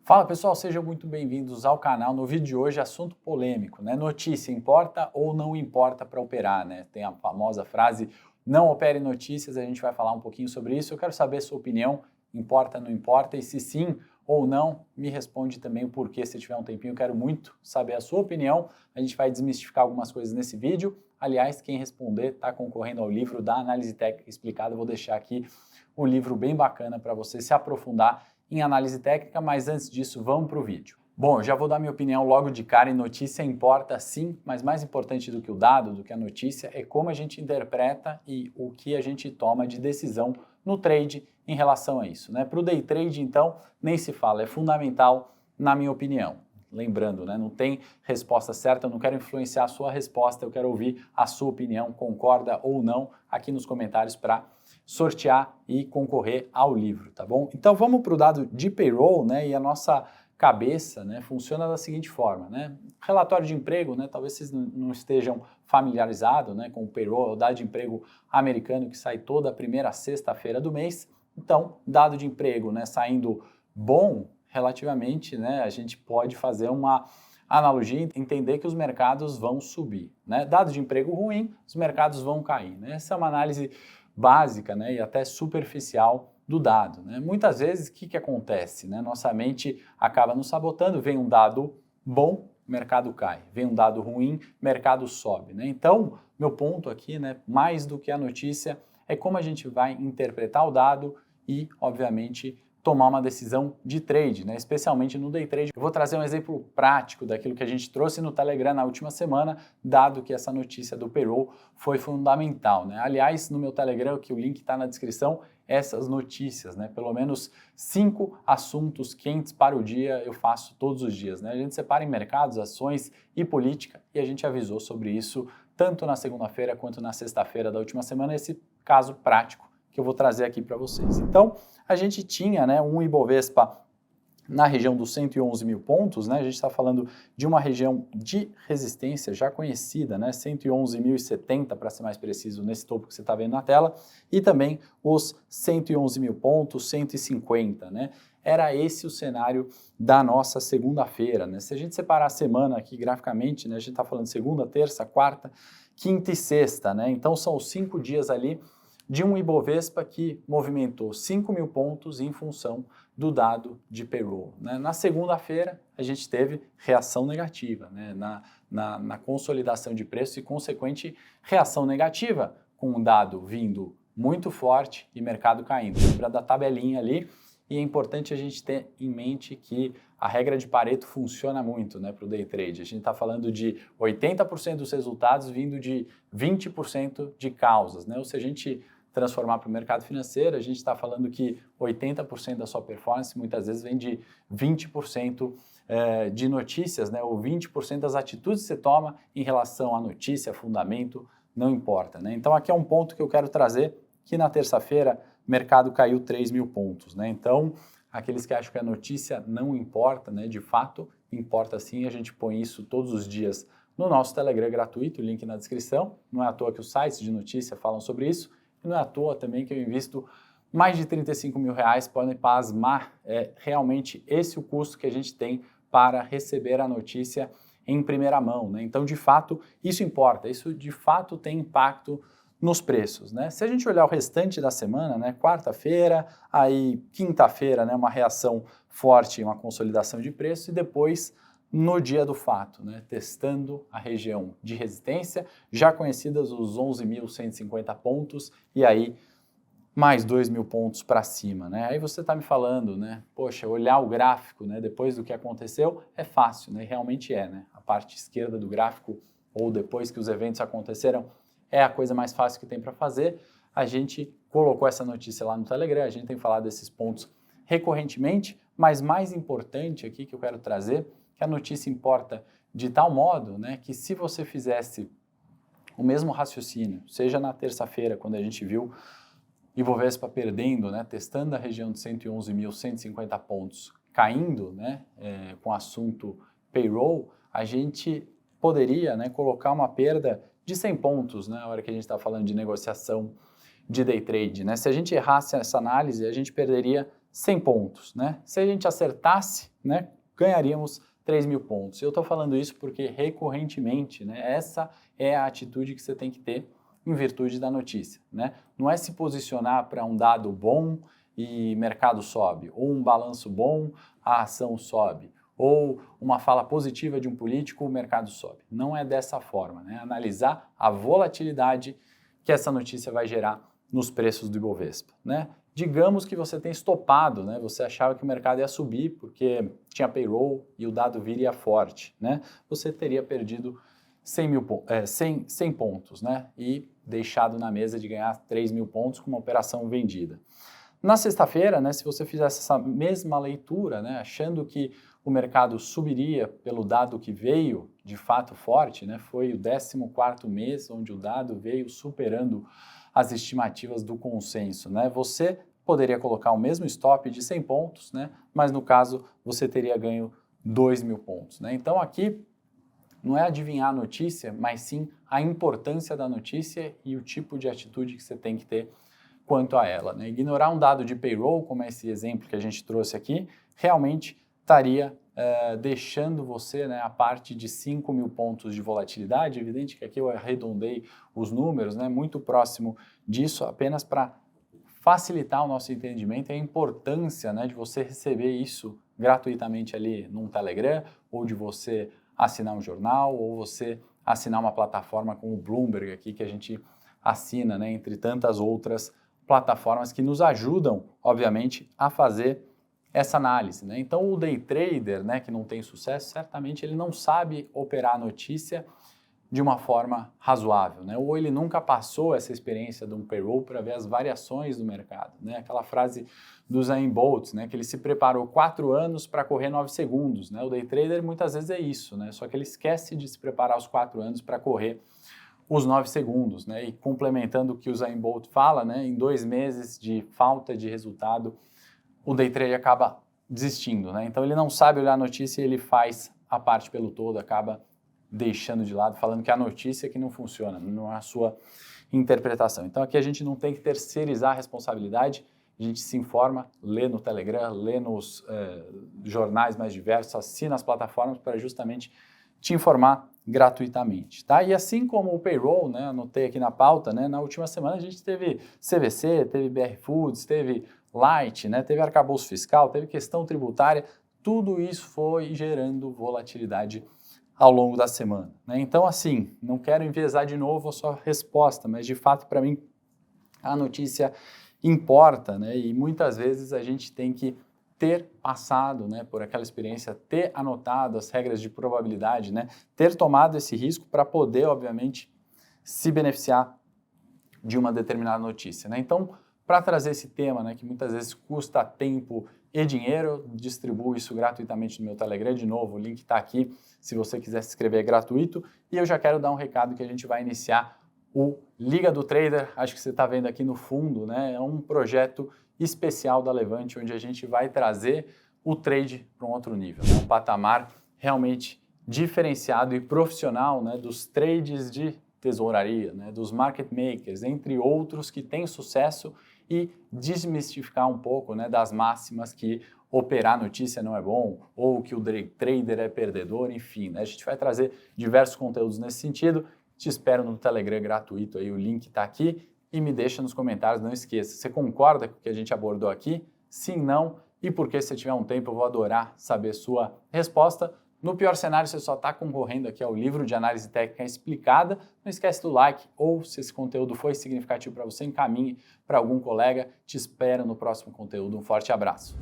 Fala pessoal, sejam muito bem-vindos ao canal. No vídeo de hoje, assunto polêmico, né? Notícia importa ou não importa para operar, né? Tem a famosa frase, não opere notícias, a gente vai falar um pouquinho sobre isso. Eu quero saber a sua opinião, importa, não importa, e se sim ou não, me responde também o porquê, se tiver um tempinho. Eu quero muito saber a sua opinião, a gente vai desmistificar algumas coisas nesse vídeo. Aliás, quem responder está concorrendo ao livro da Análise Técnica Explicada. Eu vou deixar aqui um livro bem bacana para você se aprofundar em análise técnica, mas antes disso, vamos para o vídeo. Bom, eu já vou dar minha opinião logo de cara, e notícia importa sim, mas mais importante do que o dado, do que a notícia, é como a gente interpreta e o que a gente toma de decisão no trade em relação a isso, né? Para o day trade, então, nem se fala, é fundamental, na minha opinião. Lembrando, né, não tem resposta certa, eu não quero influenciar a sua resposta, eu quero ouvir a sua opinião, concorda ou não, aqui nos comentários para sortear e concorrer ao livro, tá bom? Então vamos para o dado de payroll, né, e a nossa cabeça, né, funciona da seguinte forma, né? Relatório de emprego, né, talvez vocês não estejam familiarizados, né, com o payroll, o dado de emprego americano que sai toda a primeira sexta-feira do mês. Então, dado de emprego, né, saindo bom, relativamente, né, a gente pode fazer uma analogia e entender que os mercados vão subir, né? Dado de emprego ruim, os mercados vão cair, né? Essa é uma análise básica, né, e até superficial do dado, né? Muitas vezes, o que acontece, né? Nossa mente acaba nos sabotando, vem um dado bom, mercado cai, vem um dado ruim, mercado sobe, né? Então, meu ponto aqui, né, mais do que a notícia, é como a gente vai interpretar o dado e, obviamente, tomar uma decisão de trade, né? Especialmente no day trade. Eu vou trazer um exemplo prático daquilo que a gente trouxe no Telegram na última semana, dado que essa notícia do payroll foi fundamental, né? Aliás, no meu Telegram, que o link está na descrição, essas notícias, né? Pelo menos 5 assuntos quentes para o dia eu faço todos os dias, né? A gente separa em mercados, ações e política, e a gente avisou sobre isso tanto na segunda-feira quanto na sexta-feira da última semana, esse caso prático que eu vou trazer aqui para vocês. Então, a gente tinha, né, um Ibovespa na região dos 111 mil pontos, né? A gente está falando de uma região de resistência já conhecida, né? 111.070 para ser mais preciso nesse topo que você está vendo na tela, e também os 111 mil pontos, 150, né? Era esse o cenário da nossa segunda-feira, né? Se a gente separar a semana aqui graficamente, né? A gente está falando segunda, terça, quarta, quinta e sexta, né? Então são os 5 dias ali de um Ibovespa que movimentou 5 mil pontos em função do dado de payroll, né? Na segunda-feira, a gente teve reação negativa, né? Na consolidação de preço e consequente reação negativa, com um dado vindo muito forte e mercado caindo. Lembra da tabelinha ali, e é importante a gente ter em mente que a regra de Pareto funciona muito, né, para o day trade. A gente está falando de 80% dos resultados vindo de 20% de causas, né? Ou se a gente transformar para o mercado financeiro, a gente está falando que 80% da sua performance muitas vezes vem de 20% de notícias, né? Ou 20% das atitudes que você toma em relação à notícia, fundamento, não importa, né? Então aqui é um ponto que eu quero trazer, que na terça-feira o mercado caiu 3 mil pontos, né? Então, aqueles que acham que a notícia não importa, né? De fato, importa sim, a gente põe isso todos os dias no nosso Telegram gratuito, link na descrição. Não é à toa que os sites de notícia falam sobre isso, e não é à toa também que eu invisto mais de 35 mil reais, podem pasmar, é realmente esse o custo que a gente tem para receber a notícia em primeira mão, né? Então, de fato, isso importa, isso de fato tem impacto nos preços, né? Se a gente olhar o restante da semana, né, quarta-feira, aí quinta-feira, né, uma reação forte, uma consolidação de preço, e depois no dia do fato, né, testando a região de resistência, já conhecidas os 11.150 pontos, e aí mais 2 mil pontos para cima, né? Aí você está me falando, né, poxa, olhar o gráfico, né, depois do que aconteceu é fácil, né? Realmente é, né? A parte esquerda do gráfico, ou depois que os eventos aconteceram, é a coisa mais fácil que tem para fazer. A gente colocou essa notícia lá no Telegram, a gente tem falado desses pontos recorrentemente, mas mais importante aqui que eu quero trazer, que a notícia importa de tal modo, né, que se você fizesse o mesmo raciocínio, seja na terça-feira, quando a gente viu Ibovespa perdendo, né, testando a região de 111.150 pontos, caindo, né, com o assunto payroll, a gente poderia, né, colocar uma perda de 100 pontos, né, na hora que a gente está falando de negociação de day trade, né? Se a gente errasse essa análise, a gente perderia 100 pontos, né? Se a gente acertasse, né, ganharíamos 3 mil pontos. Eu estou falando isso porque recorrentemente, né, essa é a atitude que você tem que ter em virtude da notícia, né? Não é se posicionar para um dado bom e mercado sobe, ou um balanço bom, a ação sobe, ou uma fala positiva de um político, o mercado sobe. Não é dessa forma, né? Analisar a volatilidade que essa notícia vai gerar nos preços do Ibovespa, né? Digamos que você tem estopado, né? Você achava que o mercado ia subir porque tinha payroll e o dado viria forte, né? Você teria perdido 100 pontos, né? E deixado na mesa de ganhar 3 mil pontos com uma operação vendida. Na sexta-feira, né, se você fizesse essa mesma leitura, né, achando que o mercado subiria pelo dado que veio de fato forte, né, foi o 14º mês onde o dado veio superando as estimativas do consenso, né, você poderia colocar o mesmo stop de 100 pontos, né, mas no caso você teria ganho 2 mil pontos. Né? Então aqui não é adivinhar a notícia, mas sim a importância da notícia e o tipo de atitude que você tem que ter quanto a ela. Né? Ignorar um dado de payroll, como esse exemplo que a gente trouxe aqui, realmente estaria deixando você, né, a parte de 5 mil pontos de volatilidade. Evidente que aqui eu arredondei os números, né, muito próximo disso, apenas para facilitar o nosso entendimento e a importância, né, de você receber isso gratuitamente ali num Telegram, ou de você assinar um jornal, ou você assinar uma plataforma como o Bloomberg aqui, que a gente assina, né, entre tantas outras plataformas que nos ajudam, obviamente, a fazer essa análise. Né? Então, o day trader, né, que não tem sucesso, certamente ele não sabe operar a notícia de uma forma razoável, né? Ou ele nunca passou essa experiência de um payroll para ver as variações do mercado. Né? Aquela frase do Usain Bolt, né, que ele se preparou 4 anos para correr 9 segundos. Né? O day trader muitas vezes é isso, né? Só que ele esquece de se preparar os 4 anos para correr os 9 segundos, né? E complementando o que o Usain Bolt fala, né? Em 2 meses de falta de resultado, o day trader acaba desistindo, né? Então ele não sabe olhar a notícia e ele faz a parte pelo todo, acaba deixando de lado, falando que a notícia é que não funciona, não é a sua interpretação. Então aqui a gente não tem que terceirizar a responsabilidade, a gente se informa, lê no Telegram, lê nos jornais mais diversos, assina as plataformas para justamente te informar gratuitamente, tá? E assim como o payroll, né, anotei aqui na pauta, né, na última semana a gente teve CVC, teve BR Foods, teve Light, né, teve arcabouço fiscal, teve questão tributária, tudo isso foi gerando volatilidade ao longo da semana. Né? Então, assim, não quero enviesar de novo a sua resposta, mas de fato, para mim, a notícia importa, né? E muitas vezes a gente tem que ter passado, né, por aquela experiência, ter anotado as regras de probabilidade, né, ter tomado esse risco para poder, obviamente, se beneficiar de uma determinada notícia. Né? Então, para trazer esse tema, né, que muitas vezes custa tempo e dinheiro, distribuo isso gratuitamente no meu Telegram. De novo, o link está aqui, se você quiser se inscrever, é gratuito. E eu já quero dar um recado que a gente vai iniciar o Liga do Trader, acho que você está vendo aqui no fundo, né? É um projeto especial da Levante, onde a gente vai trazer o trade para um outro nível, né? Um patamar realmente diferenciado e profissional, né, dos trades de tesouraria, né, dos market makers, entre outros que têm sucesso, e desmistificar um pouco, né, das máximas que operar notícia não é bom, ou que o trader é perdedor, enfim. Né, a gente vai trazer diversos conteúdos nesse sentido. Te espero no Telegram gratuito, aí o link está aqui, e me deixa nos comentários, não esqueça, você concorda com o que a gente abordou aqui? Sim, não, e porque se tiver um tempo eu vou adorar saber sua resposta. No pior cenário, você só está concorrendo aqui ao livro de análise técnica explicada. Não esquece do like, ou se esse conteúdo foi significativo para você, encaminhe para algum colega. Te espero no próximo conteúdo. Um forte abraço.